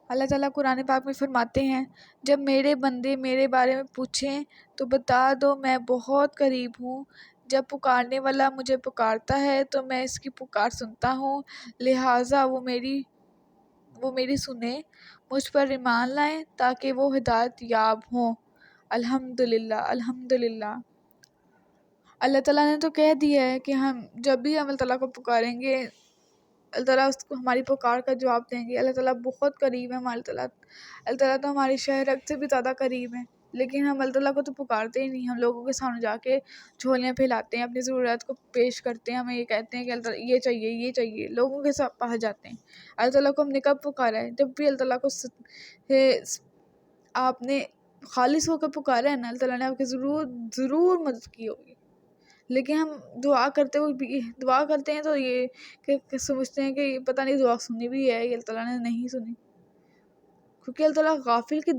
اللہ تعالیٰ قرآن پاک میں فرماتے ہیں، جب میرے بندے میرے بارے میں پوچھیں تو بتا دو میں بہت قریب ہوں، جب پکارنے والا مجھے پکارتا ہے تو میں اس کی پکار سنتا ہوں، لہٰذا وہ میری سنیں، مجھ پر ایمان لائیں تاکہ وہ ہدایت یاب ہوں۔ الحمدللہ الحمدللہ۔ اللہ تعالیٰ نے تو کہہ دیا ہے کہ ہم جب بھی ہم اللہ تعالیٰ کو پکاریں گے، اللہ تعالیٰ اس کو ہماری پکار کا جواب دیں گے۔ اللہ تعالیٰ بہت قریب ہے ہمارے تعالیٰ۔ اللہ تعالیٰ تو ہماری شہرت سے بھی زیادہ قریب ہے، لیکن ہم اللہ تعالیٰ کو تو پکارتے ہی نہیں۔ ہم لوگوں کے سامنے جا کے جھولیاں پھیلاتے ہیں، اپنی ضرورت کو پیش کرتے ہیں، ہمیں یہ کہتے ہیں کہ اللہ تعالیٰ یہ چاہیے یہ چاہیے، لوگوں کے ساتھ پاس جاتے ہیں۔ اللہ تعالیٰ کو ہم نے کب پکارا ہے؟ جب بھی اللہ تعالیٰ کو آپ نے خالص ہو کے پکارا ہے نا، اللہ تعالیٰ نے آپ کی ضرور ضرور مدد کی ہوگی۔ لیکن ہم دعا کرتے ہیں تو یہ کہ سمجھتے ہیں کہ پتہ نہیں دعا سنی بھی ہے یا اللہ تعالیٰ نے نہیں سنی، کیونکہ اللہ تعالیٰ غافل کی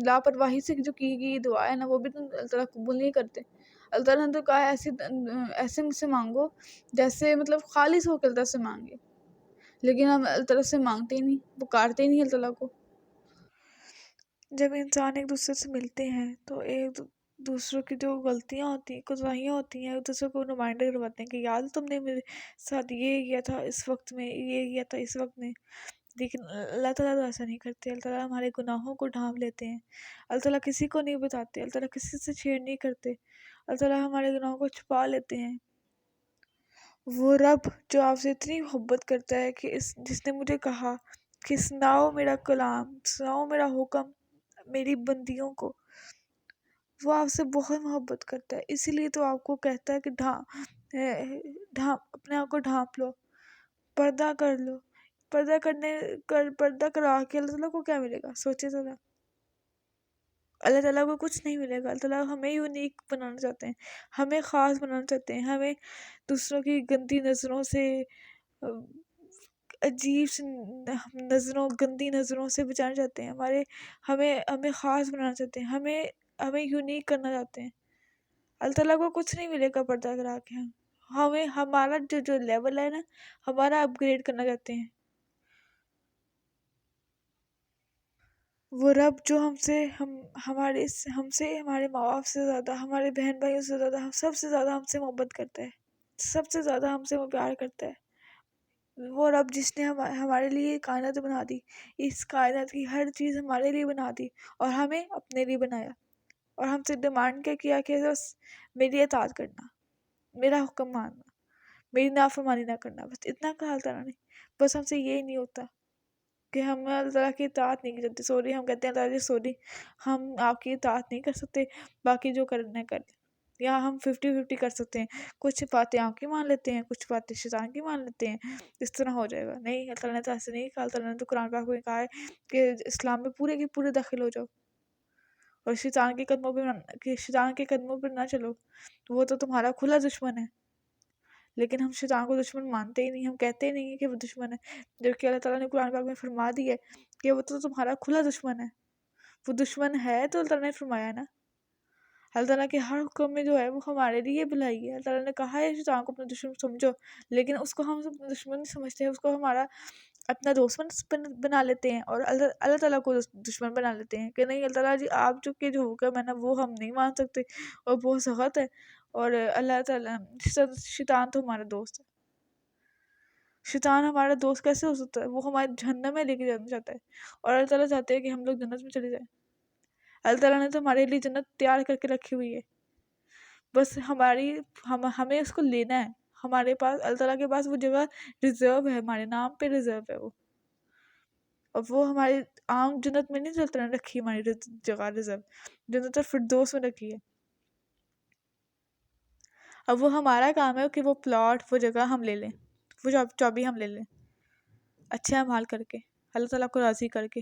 لاپرواہی سے جو کی گئی دعا ہے نا، وہ بھی تو اللہ تعالیٰ قبول نہیں کرتے۔ اللہ تعالیٰ نے تو کہا ہے ایسے مجھ سے مانگو جیسے مطلب خالص ہو کے اللہ تعالیٰ سے مانگے، لیکن ہم اللہ تعالیٰ سے مانگتے ہی نہیں، پکارتے ہی نہیں اللہ تعالیٰ کو۔ جب انسان ایک دوسرے سے ملتے ہیں تو ایک دوسروں کی جو غلطیاں ہوتی ہیں، کوتاہیاں ہوتی ہیں، ایک دوسرے کو ریمائنڈر کرواتے ہیں کہ یاد تم نے میرے ساتھ یہ کیا تھا اس وقت میں، یہ کیا تھا اس وقت میں۔ لیکن اللہ تعالیٰ تو ایسا نہیں کرتے۔ اللہ تعالیٰ ہمارے گناہوں کو ڈھانپ لیتے ہیں، اللہ تعالیٰ کسی کو نہیں بتاتے، اللہ تعالیٰ کسی سے چھیڑ نہیں کرتے، اللہ تعالیٰ ہمارے گناہوں کو چھپا لیتے ہیں۔ وہ رب جو آپ سے اتنی محبت کرتا ہے کہ جس نے مجھے کہا کہ سناؤ میرا کلام، سناؤ میرا حکم میری بندیوں کو، وہ آپ سے بہت محبت کرتا ہے، اسی لیے تو آپ کو کہتا ہے کہ اپنے آپ کو ڈھانپ لو، پردہ کر لو۔ پردہ کرا کے اللہ تعالیٰ کو کیا ملے گا؟ سوچے ذرا، اللہ تعالیٰ کو کچھ نہیں ملے گا۔ اللہ تعالیٰ ہمیں یونیک بنانا چاہتے ہیں، ہمیں خاص بنانا چاہتے ہیں، ہمیں دوسروں کی گندی نظروں سے، عجیب سی گندی نظروں سے بچانا چاہتے ہیں، ہمیں خاص بنانا چاہتے ہیں، ہمیں یونیک کرنا چاہتے ہیں۔ اللہ تعالیٰ کو کچھ نہیں ملے گا پردہ کرا کے، ہمیں ہمارا جو لیول ہے نا، ہمارا اپ گریڈ کرنا چاہتے ہیں۔ وہ رب جو ہمارے ماں باپ سے زیادہ، ہمارے بہن بھائیوں سے زیادہ، سب سے زیادہ ہم سے محبت کرتا ہے، سب سے زیادہ ہم سے وہ پیار کرتا ہے۔ وہ رب جس نے ہمارے لیے کائنات بنا دی، اس کائنات کی ہر چیز ہمارے لیے بنا دی اور ہمیں اپنے لیے بنایا، اور ہم سے ڈیمانڈ کیا کہ بس میری اطاعت کرنا، میرا حکم ماننا، میری نافرمانی نہ کرنا، بس اتنا کہا اللہ تعالیٰ نے۔ بس ہم سے یہ نہیں ہوتا کہ ہم اللہ تعالیٰ کی اطاعت نہیں کرتے، سوری ہم کہتے ہیں اللہ تعالیٰ سوری ہم آپ کی اطاعت نہیں کر سکتے، باقی جو کرنا ہے کر لیں، یا ہم 50-50 کر سکتے ہیں، کچھ باتیں آپ کی مان لیتے ہیں، کچھ باتیں شیطان کی مان لیتے ہیں، اس طرح ہو جائے گا۔ نہیں، اللہ تعالیٰ نے تو ایسے نہیں کہا۔ اللہ تعالیٰ نے تو قرآن پاک میں کہا ہے کہ اسلام میں پورے کے پورے داخل ہو جاؤ اور شیطان کے قدموں پر نہ چلو، وہ تو تمہارا کھلا دشمن ہے۔ لیکن ہم شیطان کو دشمن مانتے ہی نہیں، ہم کہتے ہی نہیں ہیں کہ وہ دشمن ہے، جبکہ اللہ تعالیٰ نے قرآن پاک میں فرما دی ہے کہ وہ تو تمہارا کھلا دشمن ہے۔ وہ دشمن ہے تو اللہ تعالیٰ نے فرمایا نا، اللہ تعالیٰ کے ہر حکم میں جو ہے وہ ہمارے لیے بھلائی ہے۔ اللہ تعالیٰ نے کہا ہے شیطان کو اپنا دشمن سمجھو، لیکن اس کو ہم اپنا دشمن نہیں سمجھتے ہیں، اس کو ہمارا اپنا دوست بنا لیتے ہیں، اور اللہ تعالیٰ کو دشمن بنا لیتے ہیں کہ نہیں اللہ تعالیٰ جی آپ جو حکم ہے نا وہ ہم نہیں مان سکتے اور بہت سخت ہے، اور اللہ تعالیٰ شیطان تو ہمارا دوست ہے۔ شیطان ہمارا دوست کیسے ہو سکتا ہے؟ وہ ہمارے جہنم میں لے کے جانا چاہتا ہے، اور اللہ تعالیٰ چاہتے ہیں کہ ہم لوگ جنت میں چلے جائیں۔ اللہ تعالیٰ نے تو ہمارے لیے جنت تیار کر کے رکھی ہوئی ہے، بس ہمیں اس کو لینا ہے۔ ہمارے پاس اللہ تعالیٰ کے پاس وہ جگہ ریزرو ہے، ہمارے نام پہ ریزرو ہے وہ، اور وہ ہماری عام جنت میں نہیں چلتا رکھی، ہماری جگہ ریزرو جنت الفردوس میں رکھی ہے۔ اب وہ ہمارا کام ہے کہ وہ پلاٹ، وہ جگہ ہم لے لیں، وہ چابی ہم لے لیں اچھے اعمال کر کے، اللہ تعالیٰ کو راضی کر کے۔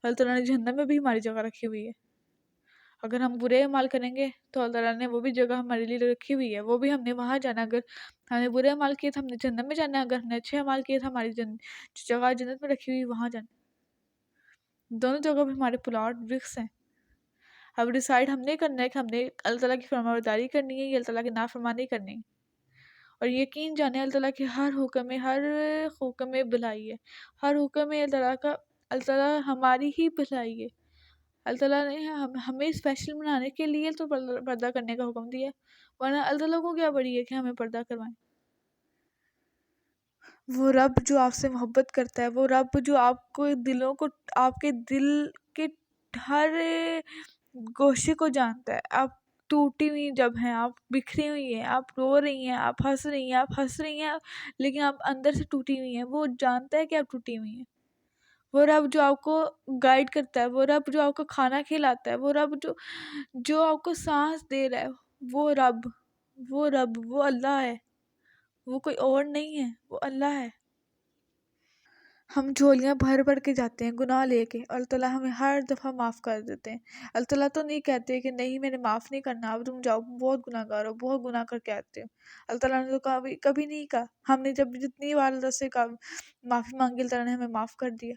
اللہ تعالیٰ نے جہنم میں بھی ہماری جگہ رکھی ہوئی ہے، اگر ہم برے اعمال کریں گے تو اللہ تعالیٰ نے وہ بھی جگہ ہمارے لیے رکھی ہوئی ہے، وہ بھی ہم نے وہاں جانا۔ اگر ہم نے برے اعمال کیے تو ہم نے جہنم میں جانا ہے، اگر ہم نے اچھے اعمال کیے تو ہماری جگہ جنت میں رکھی ہوئی وہاں جانا۔ دونوں جگہ پہ ہمارے پلاٹ برکس ہیں۔ اب ڈیسائیڈ ہم نے کرنا ہے کہ ہم نے اللہ تعالیٰ کی فرمانبرداری کرنی ہے یا اللہ تعالیٰ کی نافرمانی کرنی ہے، اور یقین جانے اللہ تعالیٰ کے ہر حکم میں بھلائی ہے، ہر حکم میں اللہ تعالیٰ کا اللہ تعالیٰ ہماری ہی بھلائی ہے. اللہ تعالیٰ نے ہمیں اسپیشل بنانے کے لیے تو پردہ کرنے کا حکم دیا، ورنہ اللہ تعالیٰ کو کیا پڑی ہے کہ ہمیں پردہ کروائیں. وہ رب جو آپ سے محبت کرتا ہے، وہ رب جو آپ کو دلوں کو، آپ کے دل کے ہر گوشے کو جانتا ہے. آپ ٹوٹی ہوئی جب ہیں، آپ بکھری ہوئی ہیں، آپ رو رہی ہیں، آپ ہنس رہی ہیں، آپ ہنس رہی ہیں لیکن آپ اندر سے ٹوٹی ہوئی ہیں، وہ جانتا ہے کہ آپ ٹوٹی ہوئی ہیں. وہ رب جو آپ کو گائیڈ کرتا ہے، وہ رب جو آپ کو کھانا کھلاتا ہے، وہ رب جو آپ کو سانس دے رہا ہے، وہ اللہ ہے. وہ کوئی اور نہیں ہے، وہ اللہ ہے. ہم جھولیاں بھر بھر کے جاتے ہیں گناہ لے کے، اللہ تعالیٰ ہمیں ہر دفعہ معاف کر دیتے ہیں. اللہ تعالیٰ تو نہیں کہتے کہ نہیں میں نے معاف نہیں کرنا، اب تم جاؤ، بہت گناہ گار ہو، بہت گناہ کر کے آتے ہو. اللہ تعالیٰ نے تو کبھی نہیں کہا. ہم نے جب جتنی بار اللہ سے معافی مانگی، اللہ تعالیٰ نے ہمیں معاف کر دیا.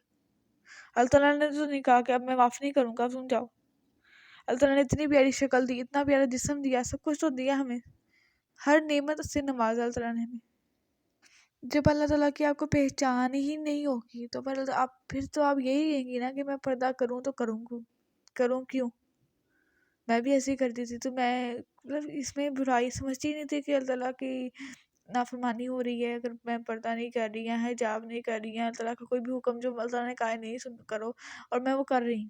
اللہ تعالیٰ نے تو نہیں کہا کہ اب میں معاف نہیں کروں گا، اب تم جاؤ. اللہ تعالیٰ نے اتنی پیاری شکل دی، اتنا پیارا جسم دیا، سب کچھ تو دیا ہمیں، ہر نعمت سے نوازا اللہ تعالیٰ نے ہمیں. جب اللہ تعالیٰ کی آپ کو پہچان ہی نہیں ہوگی تو پھر تو آپ یہی کہیں گی نا کہ میں پردہ کروں تو کروں کیوں. میں بھی ایسے ہی کرتی تھی، تو میں مطلب اس میں برائی سمجھتی ہی نہیں تھی کہ اللہ تعالیٰ کی نافرمانی ہو رہی ہے اگر میں پردہ نہیں کر رہی یا حجاب نہیں کر رہی یا اللہ تعالیٰ کا کوئی بھی حکم جو اللہ تعالیٰ نے کہا نہیں کرو اور میں وہ کر رہی ہوں.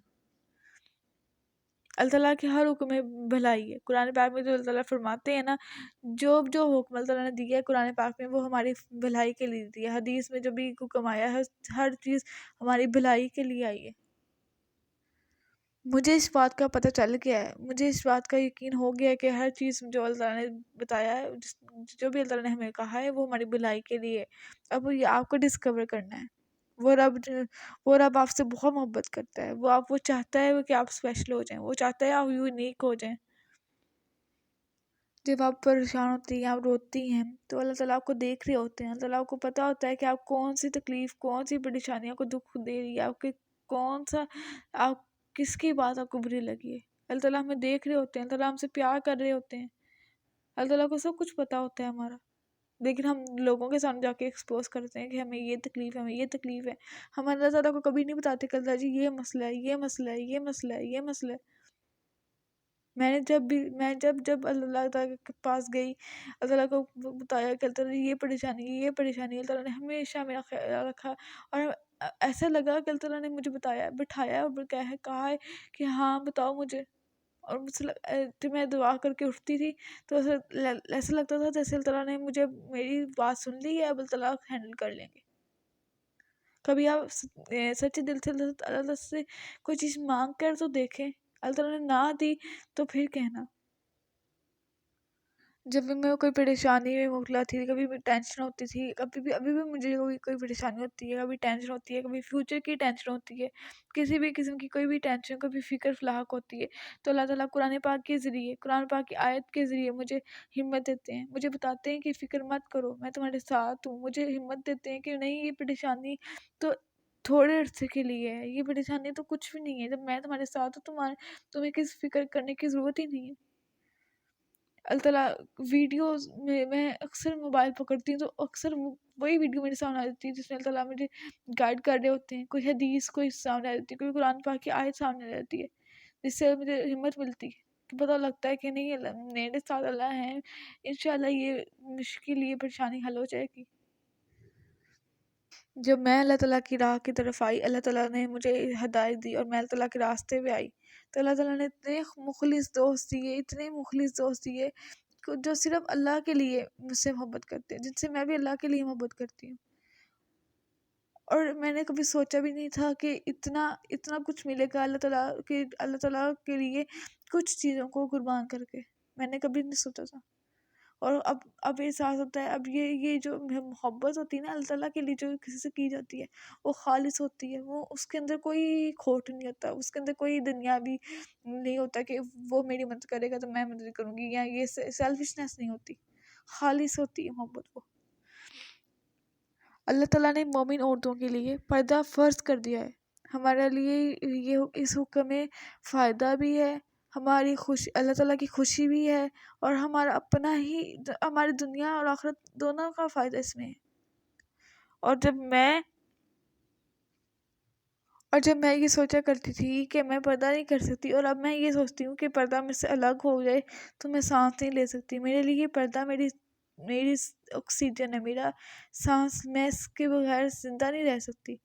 اللہ تعالیٰ کے ہر حکم میں بھلائی ہے. قرآن پاک میں جو اللہ تعالیٰ فرماتے ہیں نا، جو حکم اللہ تعالیٰ نے دیا ہے قرآن پاک میں، وہ ہماری بھلائی کے لیے دیا ہے. حدیث میں جو بھی حکم آیا ہے، ہر چیز ہماری بھلائی کے لیے آئی ہے. مجھے اس بات کا پتہ چل گیا ہے، مجھے اس بات کا یقین ہو گیا ہے کہ ہر چیز جو اللہ تعالیٰ نے بتایا ہے، جو بھی اللہ تعالیٰ نے ہمیں کہا ہے، وہ ہماری بھلائی کے لیے ہے. اب یہ آپ کو ڈسکور کرنا ہے. وہ رب آپ سے بہت محبت کرتا ہے. وہ چاہتا ہے کہ آپ اسپیشل ہو جائیں، وہ چاہتا ہے آپ یونیک ہو جائیں. جب آپ پریشان ہوتی ہیں، آپ روتی ہیں، تو اللہ تعالیٰ آپ کو دیکھ رہے ہوتے ہیں. اللہ تعالیٰ آپ کو پتہ ہوتا ہے کہ آپ کون سی تکلیف، کون سی پریشانیوں کو دکھ دے رہی ہے، آپ کس کی بات آپ کو بری لگی ہے. اللہ تعالیٰ ہمیں دیکھ رہے ہوتے ہیں، اللہ تعالیٰ ہم سے پیار کر رہے ہوتے ہیں. اللہ تعالیٰ کو سب کچھ پتہ ہوتا ہے ہمارا، لیکن ہم لوگوں کے سامنے جا کے ایکسپوز کرتے ہیں کہ ہمیں یہ تکلیف ہے، ہمیں یہ تکلیف ہے. ہم اللہ تعالیٰ کو کبھی نہیں بتاتے کہ اللہ جی یہ مسئلہ ہے، یہ مسئلہ ہے، یہ مسئلہ ہے، یہ مسئلہ ہے. میں جب اللہ تعالیٰ کے پاس گئی، اللہ تعالیٰ کو بتایا کہ اللہ تعالیٰ یہ پریشانی، یہ پریشانی، اللہ تعالیٰ نے ہمیشہ میرا خیال رکھا. اور ایسا لگا کہ اللہ تعالیٰ نے مجھے بٹھایا اور کہا ہے کہ ہاں بتاؤ مجھے. اور جب میں دعا کر کے اٹھتی تھی تو ایسا لگتا تھا جیسے اللہ تعالیٰ نے میری بات سن لی ہے، اب اللہ تعالیٰ ہینڈل کر لیں گے. کبھی آپ سچے دل سے اللہ تعالیٰ سے کوئی چیز مانگ کر تو دیکھیں. اللہ تعالیٰ نے نہ دی تو پھر کہنا. جب بھی میں کوئی پریشانی میں مبتلا تھی، کبھی بھی ٹینشن ہوتی تھی، ابھی بھی مجھے کوئی پریشانی ہوتی ہے، کبھی ٹینشن ہوتی ہے، کبھی فیوچر کی ٹینشن ہوتی ہے، کسی بھی قسم کی کوئی بھی ٹینشن، کبھی فکر فلاق ہوتی ہے، تو اللہ تعالیٰ قرآن پاک کے ذریعے، قرآن پاک کی آیت کے ذریعے مجھے ہمت دیتے ہیں، مجھے بتاتے ہیں کہ فکر مت کرو، میں تمہارے ساتھ ہوں. مجھے ہمت دیتے ہیں کہ نہیں، یہ پریشانی تو تھوڑے عرصے کے لیے ہے، یہ پریشانی تو کچھ بھی نہیں ہے. جب میں تمہارے ساتھ ہوں، تمہیں کس فکر کرنے کی ضرورت ہی نہیں ہے. اللہ تعالیٰ ویڈیوز میں اکثر موبائل پکڑتی ہوں تو اکثر وہی ویڈیو میرے سامنے آ جاتی ہے جس میں اللہ تعالیٰ مجھے گائیڈ کر رہے ہوتے ہیں. کوئی حدیث کوئی سامنے آ جاتی ہے، کوئی قرآن پاک کی آیت سامنے آ جاتی ہے، جس سے مجھے ہمت ملتی ہے کہ پتہ لگتا ہے کہ نہیں، میرے ساتھ اللہ ہیں، انشاءاللہ یہ مشکل، یہ پریشانی حل ہو جائے گی. جب میں اللہ تعالیٰ کی راہ کی طرف آئی، اللہ تعالیٰ نے مجھے ہدایت دی اور میں اللہ تعالیٰ کے راستے پہ آئی، تو اللہ تعالیٰ نے اتنے مخلص دوست دیے جو صرف اللہ کے لیے مجھ سے محبت کرتے ہیں، جن سے میں بھی اللہ کے لیے محبت کرتی ہوں. اور میں نے کبھی سوچا بھی نہیں تھا کہ اتنا کچھ ملے گا اللہ تعالیٰ کے لیے کچھ چیزوں کو قربان کر کے. میں نے کبھی نہیں سوچا تھا. اور اب احساس ہوتا ہے، اب یہ جو محبت ہوتی ہے نا اللہ تعالیٰ کے لیے، جو کسی سے کی جاتی ہے، وہ خالص ہوتی ہے. وہ اس کے اندر کوئی کھوٹ نہیں ہوتا، اس کے اندر کوئی دنیاوی نہیں ہوتا کہ وہ میری مدد کرے گا تو میں مدد کروں گی، یا یہ سیلفشنس نہیں ہوتی، خالص ہوتی ہے محبت. وہ اللہ تعالیٰ نے مومن عورتوں کے لیے پردہ فرض کر دیا ہے. ہمارے لیے یہ اس حکم میں فائدہ بھی ہے، ہماری اللہ تعالیٰ کی خوشی بھی ہے، اور ہمارا اپنا ہی، ہماری دنیا اور آخرت دونوں کا فائدہ اس میں ہے. اور اور جب میں یہ سوچا کرتی تھی کہ میں پردہ نہیں کر سکتی، اور اب میں یہ سوچتی ہوں کہ پردہ مجھ سے الگ ہو جائے تو میں سانس نہیں لے سکتی. میرے لیے یہ پردہ میری میری آکسیجن ہے، میرا سانس. میں اس کے بغیر زندہ نہیں رہ سکتی.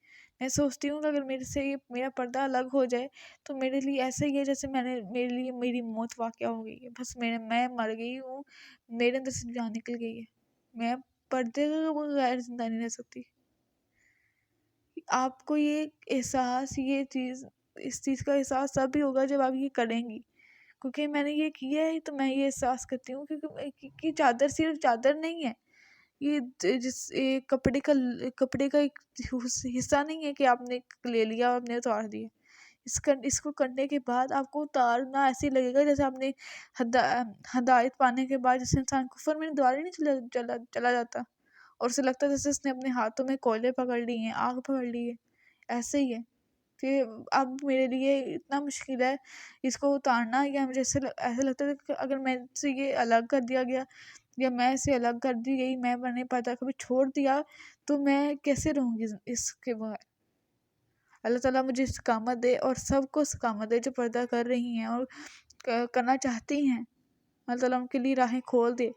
میں سوچتی ہوں کہ اگر میرے سے یہ میرا پردہ الگ ہو جائے تو میرے لیے ایسا ہی ہے جیسے میرے لیے میری موت واقع ہو گئی ہے. بس میں مر گئی ہوں، میرے اندر سے جان نکل گئی ہے. میں پردے کے بغیر زندہ نہیں رہ سکتی. آپ کو یہ احساس اس چیز کا احساس تب ہی ہوگا جب آپ یہ کریں گی، کیونکہ میں نے یہ کیا ہے تو میں یہ احساس کرتی ہوں کہ چادر صرف چادر نہیں ہے. یہ کپڑے کا ایک حصہ نہیں ہے کہ آپ نے لے لیا اور آپ نے اتار دیا. اس کو کرنے کے بعد آپ کو اتارنا ایسے لگے گا جیسے آپ نے ہدایت پانے کے بعد جیسے انسان کفر میں دوبارہ نہیں چلا جاتا، اور اسے لگتا ہے جیسے اس نے اپنے ہاتھوں میں کوئلے پکڑ لی ہیں، آگ پکڑ لی ہے. ایسے ہی ہے کہ اب میرے لیے اتنا مشکل ہے اس کو اتارنا. یا مجھے ایسا لگتا ہے کہ اگر میں سے یہ الگ کر دیا گیا یا میں اسے الگ کر دی گئی، میں نے پتا کبھی چھوڑ دیا تو میں کیسے رہوں گی اس کے بغیر. اللہ تعالیٰ مجھے استقامت دے اور سب کو استقامت دے جو پردہ کر رہی ہیں اور کرنا چاہتی ہیں. اللہ تعالیٰ ان کے لیے راہیں کھول دے.